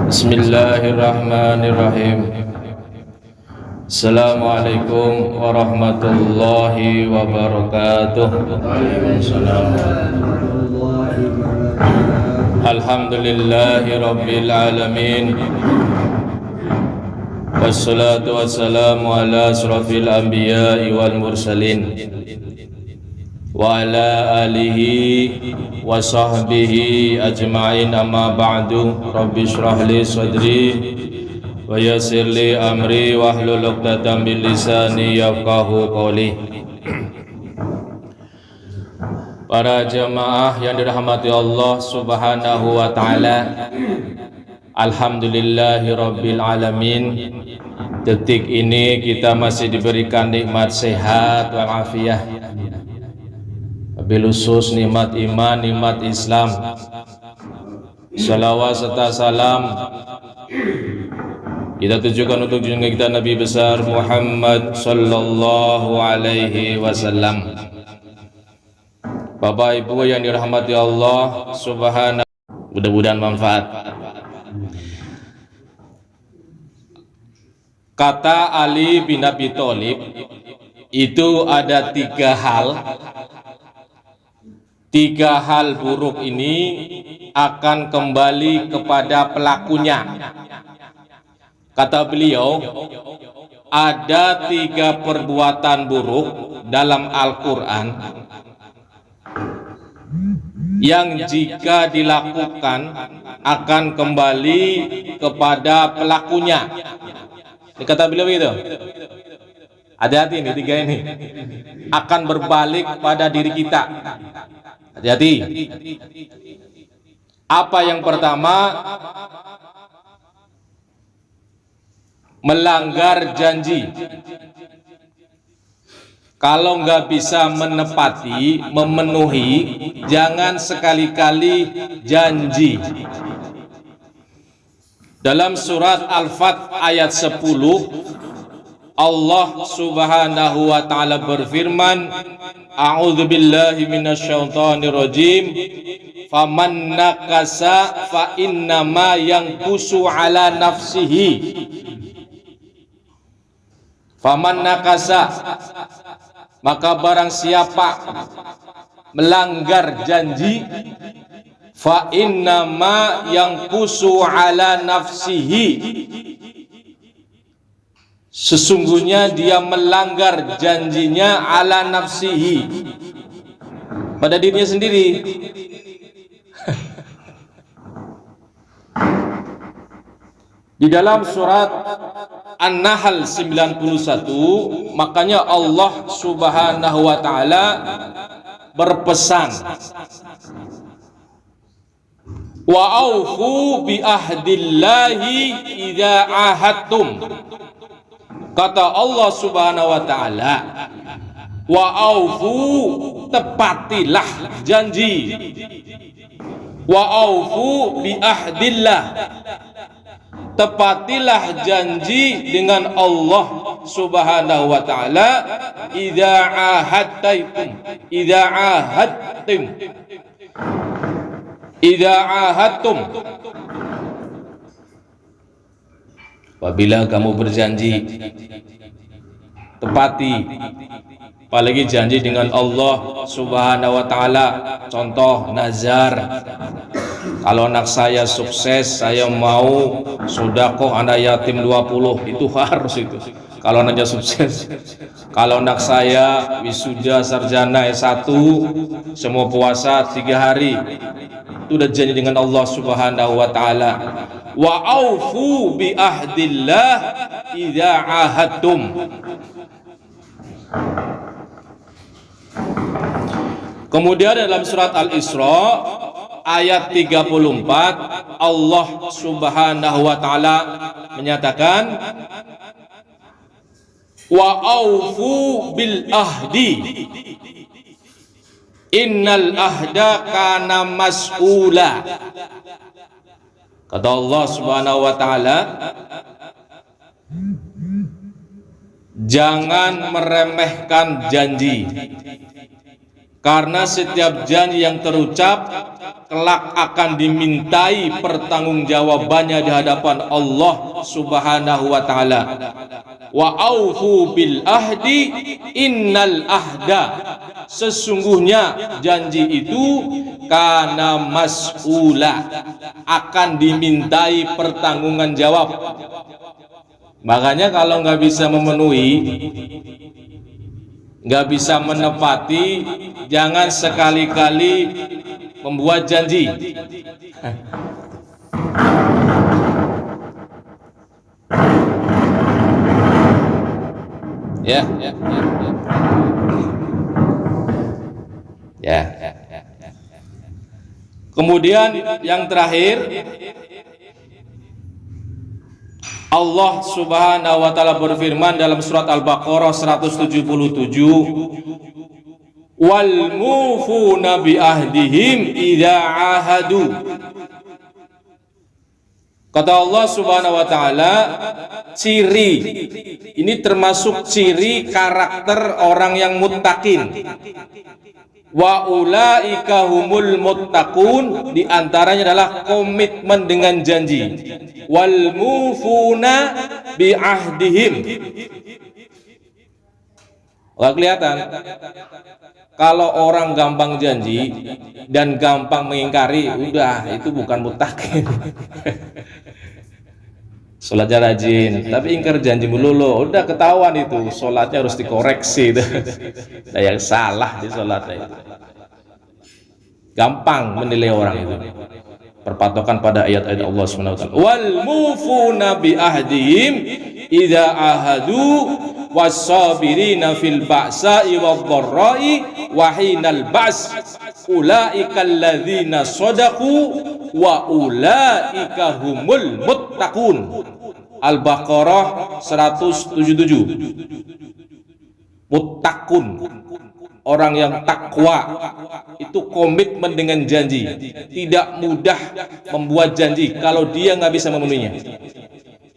Bismillahirrahmanirrahim. Assalamualaikum warahmatullahi wabarakatuh. Alhamdulillahi rabbil alamin. Wassalatu wassalamu ala asrafil anbiya'i wal mursalin wa ala alihi wa sahbihi ajma'in, amma ba'du. Rabbi shrah li sadri wa yassir li amri wahlul 'uqdatam min lisani yafqahu qawli. Para jemaah yang dirahmati Allah Subhanahu wa taala, alhamdulillahi rabbil alamin. Detik ini kita masih diberikan nikmat sehat wal afiyah, wabil khusus nikmat iman, nikmat Islam. Salawat serta salam kita tujukan untuk junjungan kita Nabi besar Muhammad sallallahu alaihi wasallam. Bapak Ibu yang dirahmati Allah Subhanahu, mudah-mudahan manfaat. Kata Ali bin Abi Thalib, itu ada tiga hal buruk ini akan kembali kepada pelakunya. Kata beliau, ada 3 perbuatan buruk dalam Al-Quran yang jika dilakukan akan kembali kepada pelakunya. Ini kata beliau itu. Hati-hati nih 3 ini akan berbalik pada diri kita. Hati-hati. Apa yang pertama? Melanggar janji. Kalau nggak bisa menepati, memenuhi, jangan sekali-kali janji. Dalam surat Al-Fat ayat 10, Allah Subhanahu wa taala berfirman, a'udzubillahi minasyaitonirrajim, faman nakasa fa innama yanqusu ala nafsihi. Faman nakasa, maka barang siapa melanggar janji, fa innama yanqusu ala nafsihi, sesungguhnya dia melanggar janjinya ala nafsihi, pada dirinya sendiri. Di dalam surat An-Nahl 91, makanya Allah Subhanahu wa taala berpesan, wa aufu bi ahdillahi idza ahadtum. Kata Allah Subhanahu wa taala, wa aufu, tepatilah janji, wa aufu bi ahdillah, tepatilah janji dengan Allah Subhanahu wa taala, idza ahadtum, apabila kamu berjanji, tepati. Apalagi janji dengan Allah Subhanahu wa taala. Contoh nazar, kalau anak saya sukses, saya mau sedekah anak yatim 20, itu harus itu. Kalau anaknya sukses. Kalau anak saya wisuda sarjana S1, semua puasa 3 hari, itu udah janji dengan Allah Subhanahu wa taala. Wa aufu bi ahdillah idza ahadtum. Kemudian dalam surat Al-Isra ayat 34, Allah Subhanahu wa taala menyatakan, wa aufu bil ahdi innal ahda kana mas'ula. Kata Allah Subhanahu wa taala, jangan meremehkan janji, karena setiap janji yang terucap kelak akan dimintai pertanggungjawabannya di hadapan Allah Subhanahu wa taala. Wa aufu bil ahdi innal ahda, sesungguhnya janji itu kana mas'ula, akan dimintai pertanggunggan jawab. Makanya kalau nggak bisa memenuhi, nggak bisa menepati, jangan sekali-kali membuat janji. Kemudian yang terakhir, Allah Subhanahu wa taala berfirman dalam surat Al-Baqarah 177, wal mufuna bi ahdihim idza ahadu. Kata Allah Subhanahu wa taala, ciri ini termasuk ciri karakter orang yang muttaqin. Wa ulaika humul muttaqun, di antaranya adalah komitmen dengan janji. Wal mufuna bi ahdihim. Nggak kelihatan. Kalau orang gampang janji dan gampang mengingkari, udah itu bukan muttaqin. Sholatnya rajin, tapi ingkar janji melulu, udah ketahuan itu. Sholatnya harus dikoreksi. Nah, yang salah di sholatnya itu. Gampang menilai orang itu. Perpatokan pada ayat-ayat Allah SWT. Wal mufuna bi ahdihim idza ahadu was-sabirina fil ba'sa'i wadh-dharra'i wa hinal ba's ulaika alladzina shadaqu wa ulaika humul muttaqun. Al-Baqarah 177. Muttaqun, orang yang takwa, itu komitmen dengan janji, tidak mudah membuat janji kalau dia nggak bisa memenuhinya.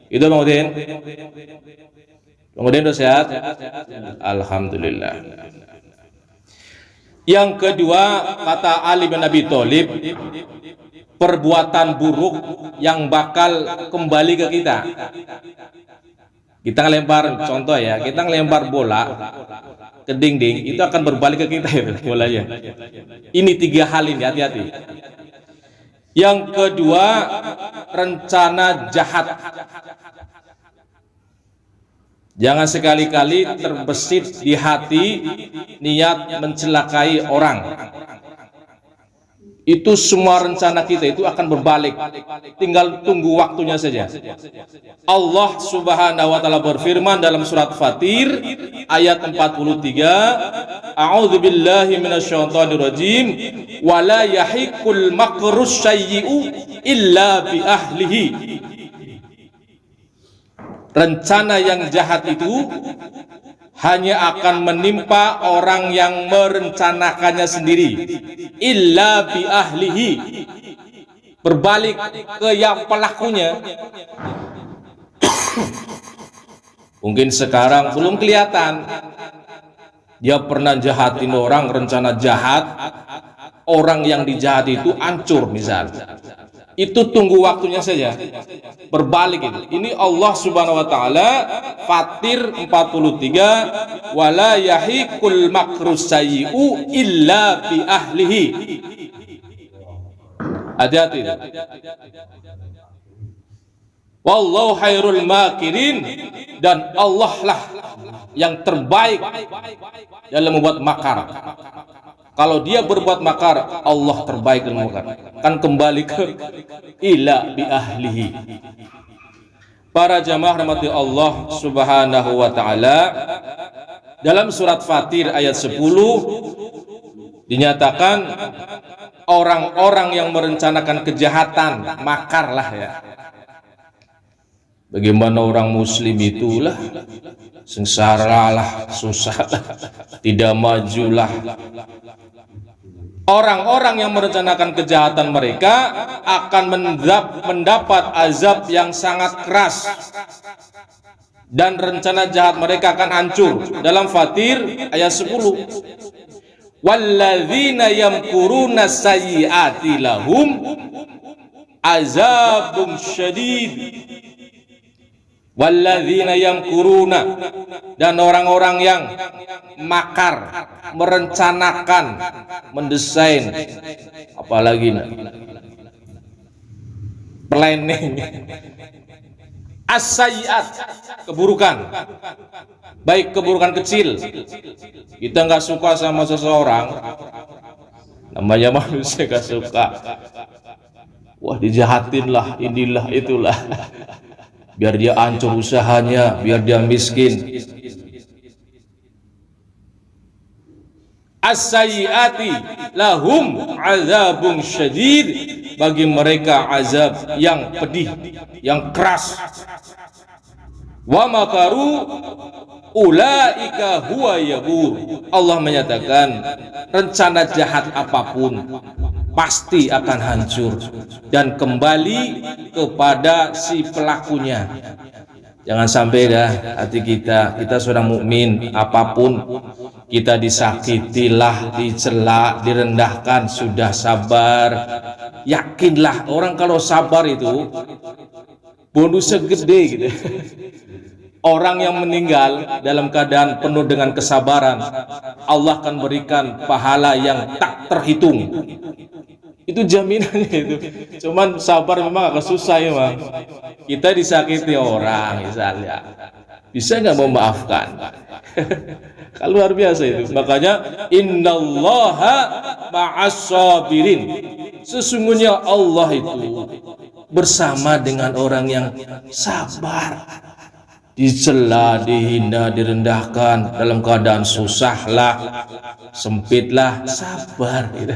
Itu Bang Udin. Bang Udin udah sehat? Alhamdulillah. Yang kedua, kata Ali bin Abi Thalib, perbuatan buruk yang bakal kembali ke kita. Kita ngelempar, contoh ya, kita ngelempar bola ke dinding, itu akan berbalik ke kita itu bolanya. Ini 3 hal ini, hati-hati. Yang kedua, rencana jahat. Jangan sekali-kali terbesit di hati niat mencelakai orang. Itu semua rencana kita itu akan berbalik, tinggal tunggu waktunya saja. Allah Subhanahu wa taala berfirman dalam surat Fatir ayat 43, a'udzubillahi minasyaitonirrajim, wala yahiqul makrus sayyi'u illa bi ahlihi. Rencana yang jahat itu hanya akan menimpa orang yang merencanakannya sendiri, illa bi ahlihi, berbalik ke yang pelakunya. Mungkin sekarang belum kelihatan, dia pernah jahatin orang, rencana jahat, orang yang dijahat itu hancur misalnya. Itu tunggu waktunya saja, berbalik itu. Ini Allah Subhanahu wa taala Fatir 43, wala yahiqul makrus sayyi'u illa bi ahlihi. Hati-hati. Wallahu khairul makirin, dan Allah lah yang terbaik dalam membuat makar. Kalau dia berbuat makar, Allah terbaik dalam makar. Kan kembali ke ila bi ahlihi. Para jamaah rahmati Allah Subhanahu wa taala, dalam surat Fatir ayat 10 dinyatakan orang-orang yang merencanakan kejahatan, makarlah ya. Bagaimana orang muslim itulah sengsara lah, susah lah, tidak majulah. Orang-orang yang merencanakan kejahatan mereka akan mendapat azab yang sangat keras, dan rencana jahat mereka akan hancur. Dalam Fatir ayat 10, walladzina yamkuruna sayyiati lahum azabun syadid. Walladzina yamkuruna, dan orang-orang yang makar, merencanakan, mendesain, apalagi planning as-sayyiat, keburukan, baik keburukan kecil. Kita nggak suka sama seseorang, namanya manusia nggak suka, wah dijahatin lah, inilah itulah, biar dia hancur usahanya, biar dia miskin. As-sayyiati lahum azabun syadid, bagi mereka azab yang pedih, yang keras. Wa makaru ulaika huwa yabur. Allah menyatakan rencana jahat apapun pasti akan hancur dan kembali kepada si pelakunya. Jangan sampai dah hati kita seorang mukmin, apapun kita disakitilah, dicela, direndahkan, sudah sabar. Yakinlah orang kalau sabar itu bonusnya gede gitu. Orang yang meninggal dalam keadaan penuh dengan kesabaran, Allah akan berikan pahala yang tak terhitung. Itu jaminannya itu. Cuman sabar memang agak susah ya, Bang. Kita disakiti orang misalnya, bisa nggak memaafkan? Kalau luar biasa itu. Makanya innallaha ma'as sabirin. Sesungguhnya Allah itu bersama dengan orang yang sabar. Dicela, dihina, direndahkan, dalam keadaan susahlah, sempitlah, sabar gitu.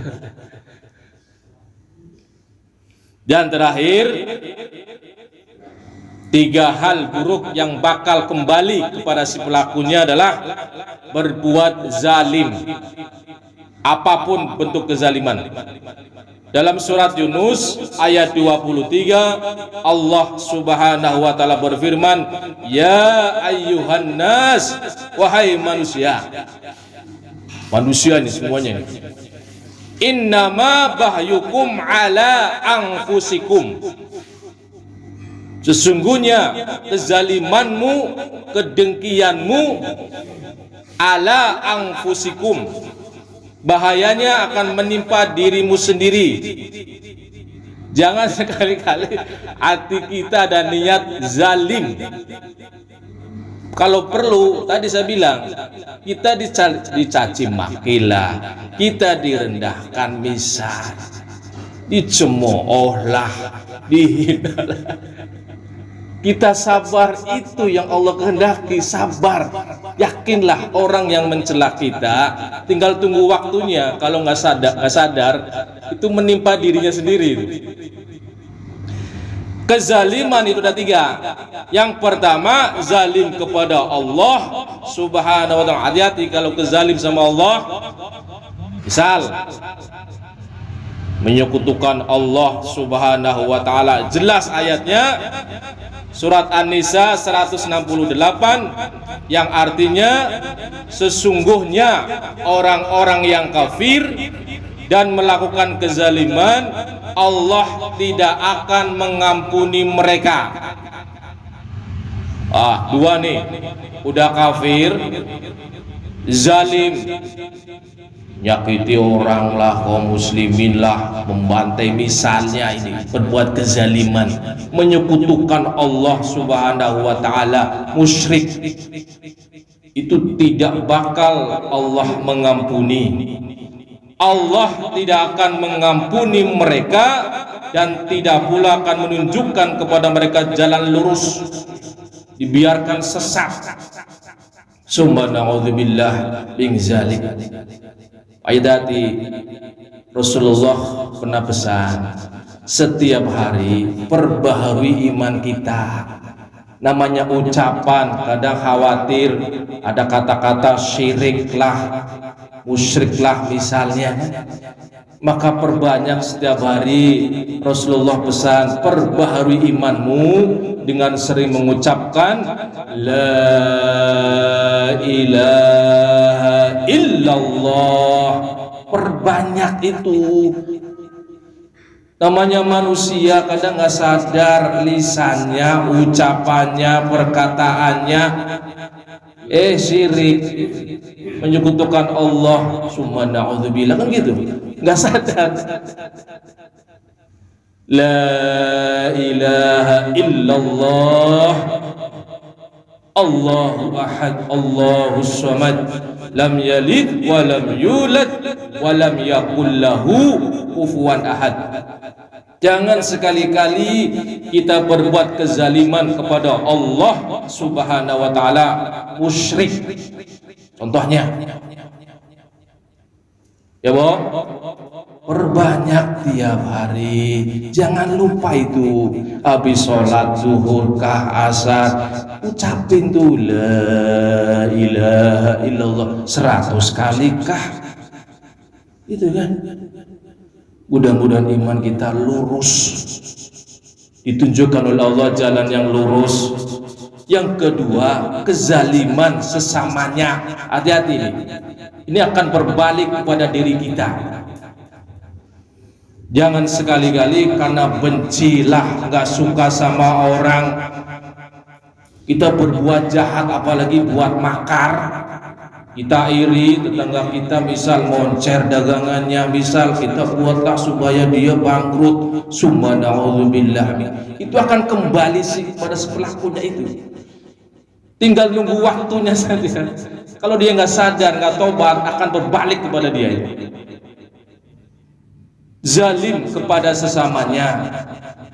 Dan terakhir, 3 hal buruk yang bakal kembali kepada si pelakunya adalah berbuat zalim, apapun bentuk kezaliman. Dalam surat Yunus ayat 23, Allah Subhanahu wa taala berfirman, "Ya ayyuhan nas, wahai manusia." Manusia ini semuanya ini. Innama bahyukum ala anfusikum. Sesungguhnya kezalimanmu, kedengkianmu ala anfusikum, bahayanya akan menimpa dirimu sendiri. Jangan sekali-kali hati kita ada niat zalim. Kalau perlu, tadi saya bilang, kita dicaci makilah, kita direndahkan misal, dicemoohlah, dihinalah. Kita sabar, itu yang Allah kehendaki, sabar. Yakinlah orang yang mencela kita tinggal tunggu waktunya. Kalau nggak sadar itu menimpa dirinya sendiri. Kezaliman itu ada 3. Yang pertama, zalim kepada Allah Subhanahu wa ta'ala. Hati-hati kalau kezalim sama Allah. Misal menyekutukan Allah Subhanahu wa ta'ala. Jelas ayatnya surat An-Nisa 168 yang artinya sesungguhnya orang-orang yang kafir dan melakukan kezaliman, Allah tidak akan mengampuni mereka. 2 nih, udah kafir, zalim, nyakiti orang lah, kaum muslimin lah, membantai misalnya, ini berbuat kezaliman, menyekutukan Allah Subhanahu wa ta'ala, musyrik, itu tidak bakal Allah mengampuni. Allah tidak akan mengampuni mereka dan tidak pula akan menunjukkan kepada mereka jalan lurus, dibiarkan sesat. Summa na'udzubillah min zalik. Ayati Rasulullah pernah pesan, setiap hari perbaharui iman kita. Namanya ucapan, kadang khawatir ada kata-kata syirik lah, musyrik lah misalnya, maka perbanyak setiap hari. Rasulullah pesan, perbaharui imanmu dengan sering mengucapkan la ilaha illallah perbanyak itu. Namanya manusia kadang nggak sadar lisannya, ucapannya, perkataannya syirik, menyekutukan Allah, summa na'udzubillah, kan gitu, nggak sadar. La ilaha illallah Allahu ahad Allahus samad lam yalid wa lam yulad wa lam yakul lahu kufuwan ahad. Jangan sekali-kali kita berbuat kezaliman kepada Allah Subhanahu wa taala, musyrik. Contohnya ya boh, perbanyak tiap hari. Jangan lupa itu habis sholat zuhur kah asar, ucapin tuh la ilaha illallah 100 kali kah, itu kan. Mudah-mudahan iman kita lurus, ditunjukkan oleh Allah jalan yang lurus. Yang kedua, kezaliman sesamanya, hati-hati ini akan berbalik kepada diri kita. Jangan sekali-kali karena bencilah, nggak suka sama orang, kita berbuat jahat, apalagi buat makar. Kita iri tetangga kita, misal moncer dagangannya, misal kita buatlah supaya dia bangkrut, summa na'udzubillah. Itu akan kembali sih pada pelakunya itu. Tinggal nunggu waktunya saja. Kalau dia nggak sadar, nggak tobat, akan berbalik kepada dia. Zalim kepada sesamanya,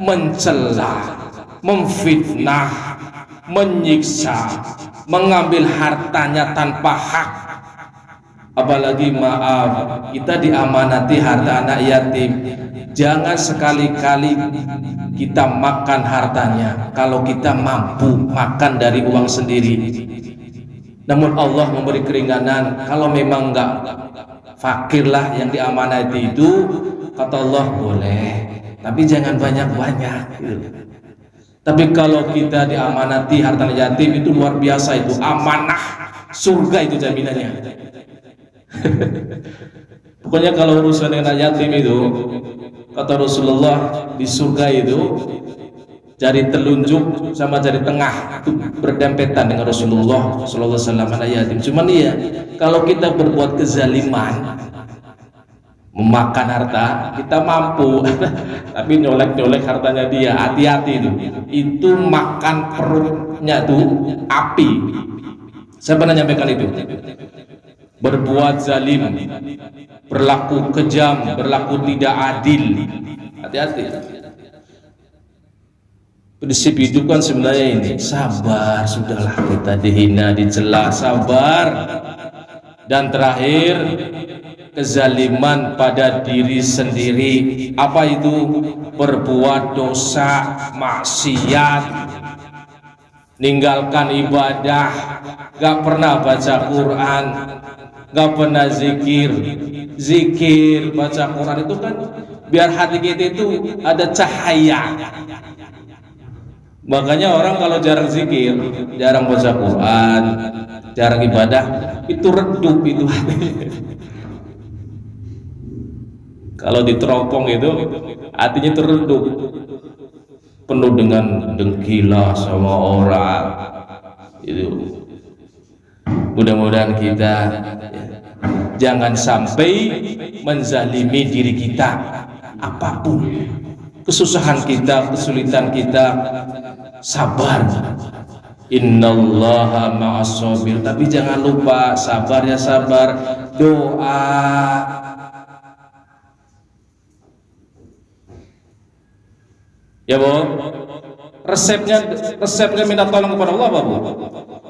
mencela, memfitnah, menyiksa, mengambil hartanya tanpa hak. Apalagi maaf, kita diamanati harta anak yatim. Jangan sekali-kali kita makan hartanya kalau kita mampu makan dari uang sendiri. Namun Allah memberi keringanan, kalau memang enggak fakirlah yang diamanati itu, kata Allah boleh, tapi jangan banyak-banyak gitu. Tapi kalau kita diamanati harta yatim itu luar biasa, itu amanah surga, itu jaminannya. Pokoknya kalau urusan dengan yatim itu, kata Rasulullah, di surga itu jari telunjuk sama jari tengah itu berdempetan dengan Rasulullah sallallahu alaihi wasallam anak yatim. Cuman iya, kalau kita berbuat kezaliman, memakan harta, kita mampu tapi nyolek-nyolek hartanya dia, hati-hati itu makan perutnya tuh api. Saya pernah nyampaikan itu. Berbuat zalim, berlaku kejam, berlaku tidak adil, hati-hati. Prinsip hidup kan sebenarnya ini, sabar, sudahlah kita dihina, dicela, sabar. Dan terakhir, kezaliman pada diri sendiri. Apa itu? Berbuat dosa, maksiat, ninggalkan ibadah, gak pernah baca Quran, gak pernah zikir. Zikir, baca Quran itu kan biar hati kita itu ada cahaya. Makanya orang kalau jarang zikir, jarang baca Quran, jarang ibadah, itu redup itu hatinya. Kalau diteropong itu hatinya teredup, penuh dengan dengkilah sama orang. Itu mudah-mudahan kita jangan sampai menzalimi diri kita. Apapun kesusahan kita, kesulitan kita, sabar. Innallaha ma'as sabir. Tapi jangan lupa sabar ya sabar, doa. Ya Bu, resepnya minta tolong kepada Allah apa Bu?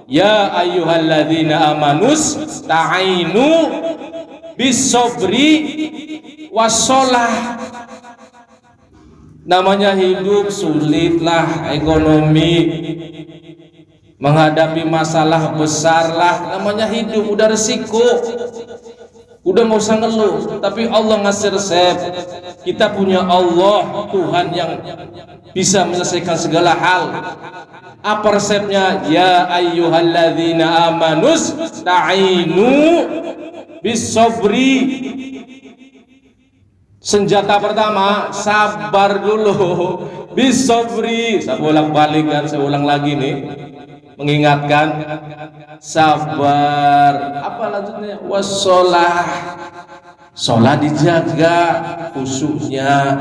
Ya ayyuhalladzina amanus ta'ainu bisobri wassalah. Namanya hidup sulitlah, ekonomi, menghadapi masalah besarlah, namanya hidup, udah resiko, udah nggak usah ngeluh. Tapi Allah ngasih resep. Kita punya Allah, Tuhan yang bisa menyelesaikan segala hal. Apa resepnya? Ya ayyuhalladzina amanus ta'inu bisobri Senjata pertama, sabar dulu. Bisabri, saya bolak-balik kan, saya ulang lagi nih, mengingatkan sabar. Apa lanjutnya? Wassalah. Sholat dijaga, khusyuknya,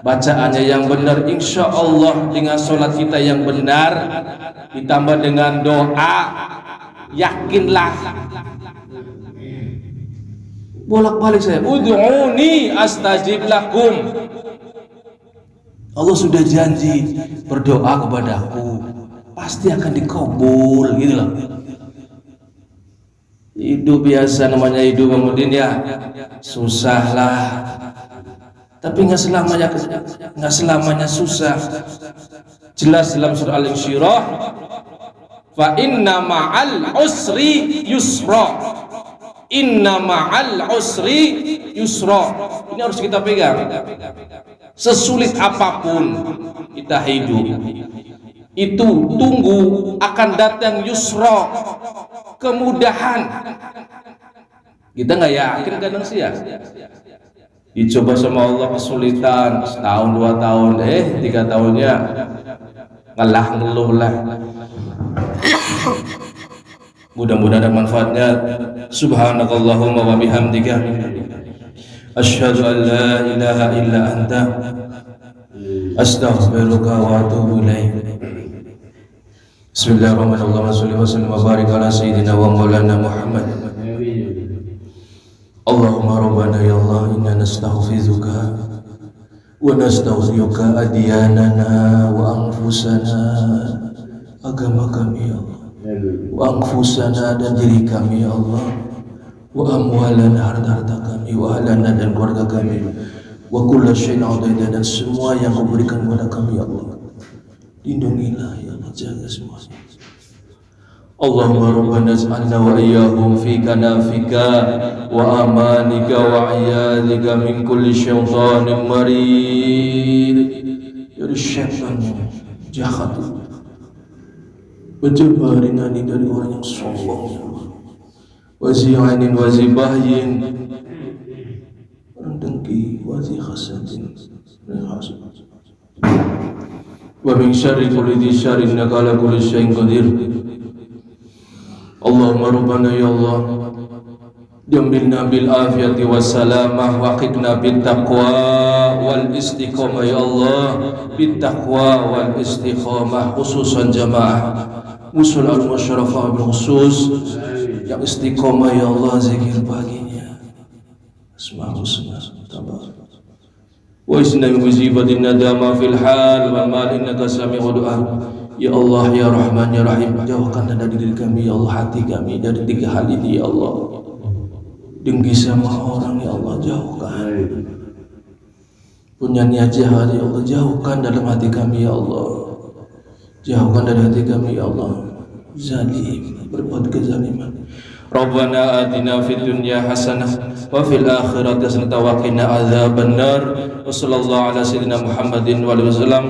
bacaannya yang benar. Insya Allah dengan sholat kita yang benar ditambah dengan doa, yakinlah. Bolak-balik saya, ud'uni astajib lakum. Allah sudah janji, berdoa kepadaku pasti akan dikabul, gitu loh. Hidup biasa namanya hidup, kemudian ya susah lah, tapi nggak selamanya susah. Jelas dalam surah Al-Insyirah, fa inna ma'al usri yusra, inna ma'al usri yusra. Ini harus kita pegang. Sesulit apapun kita hidup, itu tunggu akan datang yusra, kemudahan. Kita nggak yakin kadang sih ya, dicoba sama Allah kesulitan setahun 2 tahun, 3 tahunnya ngeluh lah. Mudah-mudahan ada manfaatnya. Subhanakallahumma wa bihamdika asyhadu an la ilaha illa anta astaghfiruka wa atubu ilaik. Bismillahirrahmanirrahim. Shallallahu alaihi wa barik ala sayyidina wa maulana Muhammad. Allahumma rabbana ya Allah, inna nastaghfiruka wa nastaghfiruka adyanana wa anfusana, agama kami ya Allah, wa anfusana, dan diri kami ya Allah, wa amwalana, harta-harta kami, wa ahlana, dan keluarga kami, wa kulla syai'in a'taita, dan semua yang kau berikan kepada kami ya Allah. Lindungilah ya Allah, jaga semuanya. Allahumma rabbana ij'alna wa iyyahum fi kanafika wa amanika wa iyadika min kulli syaitanin marid. Dari syaitan jahat, berjabarin dari orang yang sombong, wazi'anin wazibahyin, orang dengki, wazi khasatin, wa min syarri kulli dhi syarrin innaka ala kulli syai'in qadir. Allahumma rabbana ya Allah, jambilna bil afiyati was salamah wa qina bit taqwa wal istiqamah ya Allah, bit taqwa wal istiqamah, khususan jamaah usul al musyrafah bil khusus yang istiqamah ya Allah, zikir paginya asmaul husna tabarak wa isna muzibatin nadama fil hal wa mal innaka sami'u du'a. Ya Allah ya Rahman ya Rahim, jauhkan dari diri kami ya Allah, hati kami dari 3 hal ini ya Allah. Dengki sama orang ya Allah, jauhkan. Punya niat jahat ya Allah, jauhkan dalam hati kami ya Allah. Jauhkan dari hati kami ya Allah. Zalim, berbuat kezaliman. Rabbana atina fid dunya hasanah wa fil akhirati hasanah wa qina adzabannar. Wassallallahu ala sayyidina Muhammadin wa alihi wasallam.